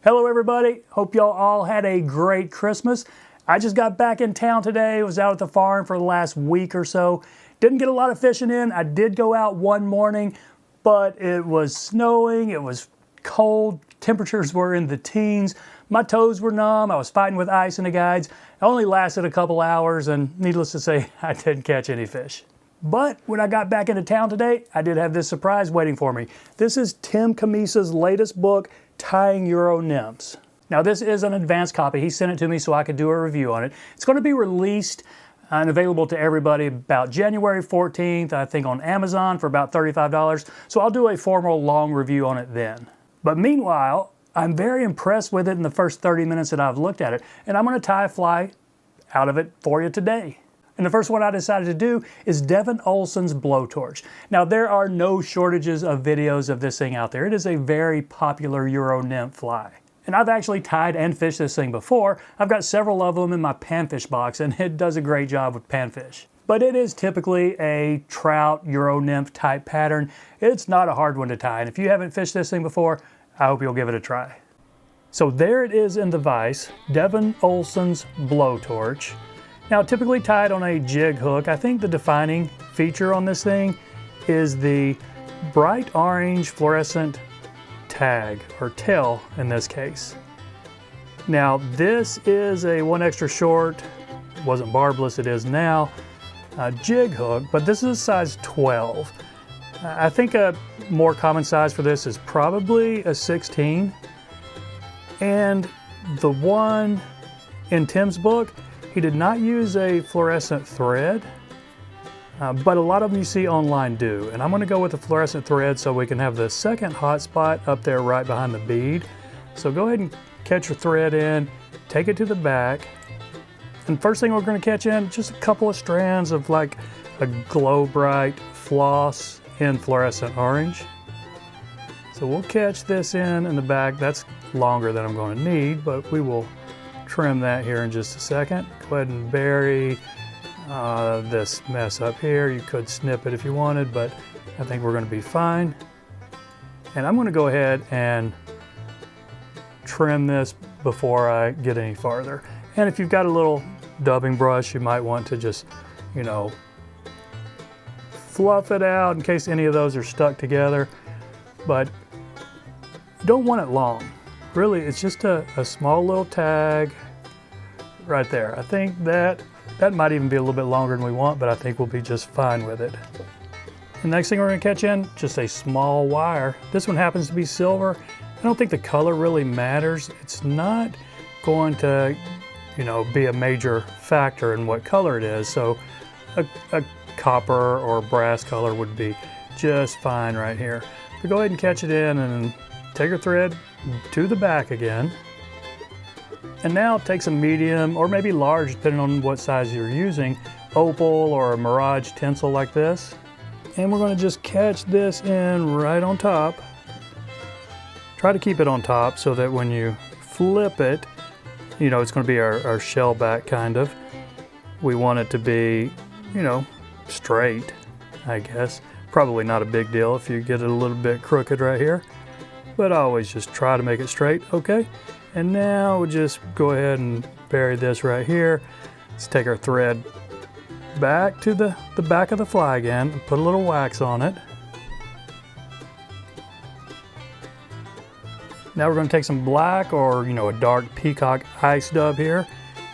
Hello everybody, hope y'all all had a great Christmas. I just got back in town today, was out at the farm for the last week or so. Didn't get a lot of fishing in. I did go out one morning, but it was snowing, it was cold, temperatures were in the teens, my toes were numb, I was fighting with ice in the guides. It only lasted a couple hours and needless to say, I didn't catch any fish. But when I got back into town today, I did have this surprise waiting for me. This is Tim Cammisa's latest book, Tying Euro Nymphs. Now this is an advanced copy. He sent it to me so I could do a review on it. It's going to be released and available to everybody about January 14th, I think on Amazon for about $35. So I'll do a formal long review on it then. But meanwhile, I'm very impressed with it in the first 30 minutes that I've looked at it. And I'm going to tie a fly out of it for you today. And the first one I decided to do is Devin Olson's Blowtorch. Now there are no shortages of videos of this thing out there. It is a very popular Euro nymph fly. And I've actually tied and fished this thing before. I've got several of them in my panfish box and it does a great job with panfish. But it is typically a trout Euro nymph type pattern. It's not a hard one to tie. And if you haven't fished this thing before, I hope you'll give it a try. So there it is in the vise, Devin Olson's Blowtorch. Now typically tied on a jig hook. I think the defining feature on this thing is the bright orange fluorescent tag, or tail in this case. Now this is a 1 extra short, wasn't barbless, it is now, jig hook, but this is a size 12. I think a more common size for this is probably a 16. And the one in Tim's book, he did not use a fluorescent thread, but a lot of them you see online do. And I'm going to go with the fluorescent thread so we can have the second hotspot up there right behind the bead. So go ahead and catch your thread in, take it to the back. And first thing we're going to catch in, just a couple of strands of like a glow bright floss in fluorescent orange. So we'll catch this in the back. That's longer than I'm going to need, but we will trim that here in just a second. Go ahead and bury this mess up here. You could snip it if you wanted, but I think we're going to be fine. And I'm going to go ahead and trim this before I get any farther. And if you've got a little dubbing brush, you might want to just, you know, fluff it out in case any of those are stuck together. But you don't want it long. Really, it's just a small little tag right there. I think that might even be a little bit longer than we want, but I think we'll be just fine with it. The next thing we're going to catch in, just a small wire. This one happens to be silver. I don't think the color really matters. It's not going to, you know, be a major factor in what color it is. So a copper or brass color would be just fine right here. So go ahead and catch it in and take your thread to the back again. And now take some medium or maybe large, depending on what size you're using, Opal or a Mirage tinsel like this. And we're going to just catch this in right on top. Try to keep it on top so that when you flip it, you know, it's going to be our shell back kind of. We want it to be, you know, straight, I guess. Probably not a big deal if you get it a little bit crooked right here. But I always just try to make it straight, okay? And now we'll just go ahead and bury this right here. Let's take our thread back to the back of the fly again and put a little wax on it. Now we're going to take some black or, you know, a dark Peacock Ice Dub here.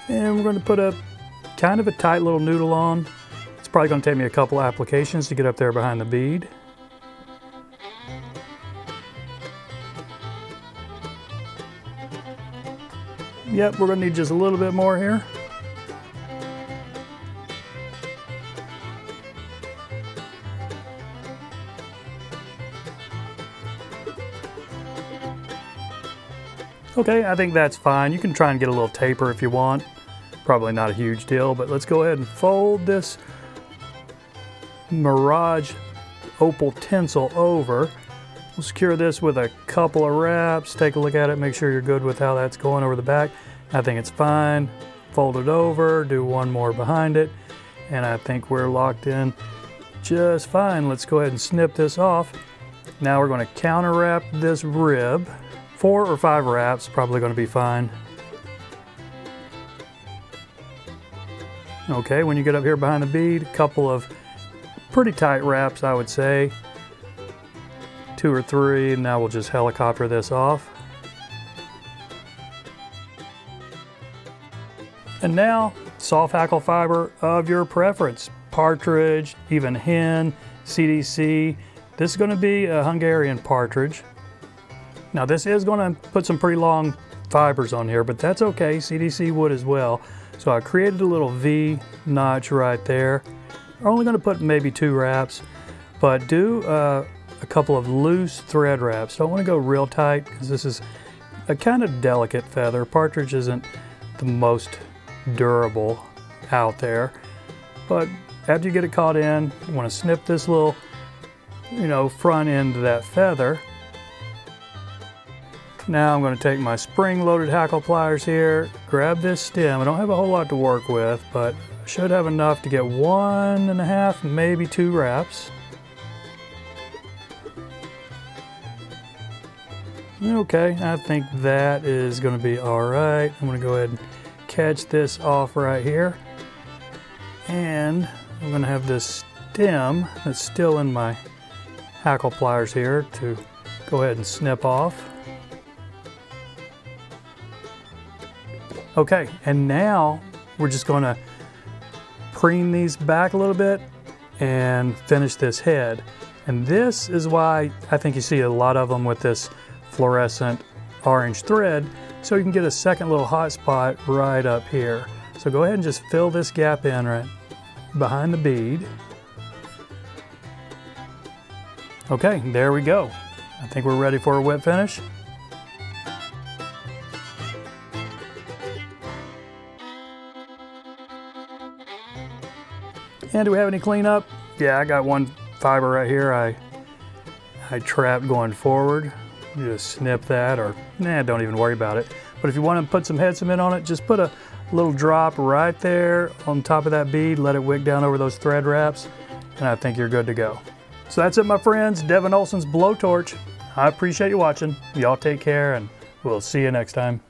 And we're going to put a kind of a tight little noodle on. It's probably going to take me a couple applications to get up there behind the bead. Yep, we're going to need just a little bit more here. Okay, I think that's fine. You can try and get a little taper if you want. Probably not a huge deal, but let's go ahead and fold this Mirage Opal tinsel over. We'll secure this with a couple of wraps. Take a look at it, make sure you're good with how that's going over the back. I think it's fine. Fold it over, do one more behind it, and I think we're locked in just fine. Let's go ahead and snip this off. Now we're going to counter wrap this rib 4 or 5 wraps, probably going to be fine. Okay, when you get up here behind the bead, a couple of pretty tight wraps, I would say. 2 or 3, and now we'll just helicopter this off. And now, soft hackle fiber of your preference. Partridge, even hen, CDC. This is going to be a Hungarian partridge. Now this is going to put some pretty long fibers on here, but that's okay. CDC would as well. So I created a little V notch right there. I'm only going to put maybe 2 wraps, but do a couple of loose thread wraps. Don't want to go real tight because this is a kind of delicate feather. Partridge isn't the most durable out there, but after you get it caught in, you want to snip this little, front end of that feather. Now I'm going to take my spring-loaded hackle pliers here, grab this stem. I don't have a whole lot to work with, but I should have enough to get 1.5, maybe 2 wraps. Okay, I think that is going to be all right. I'm going to go ahead and catch this off right here. And I'm going to have this stem that's still in my hackle pliers here to go ahead and snip off. Okay, and now we're just going to preen these back a little bit and finish this head. And this is why I think you see a lot of them with this fluorescent orange thread, so you can get a second little hot spot right up here. So go ahead and just fill this gap in right behind the bead. Okay, there we go. I think we're ready for a wet finish. And do we have any cleanup? Yeah, I got one fiber right here I trapped going forward. You just snip that, or don't even worry about it. But if you want to put some head cement on it, just put a little drop right there on top of that bead, let it wick down over those thread wraps, and I think you're good to go. So that's it, my friends. Devin Olson's Blowtorch. I appreciate you watching. Y'all take care, and we'll see you next time.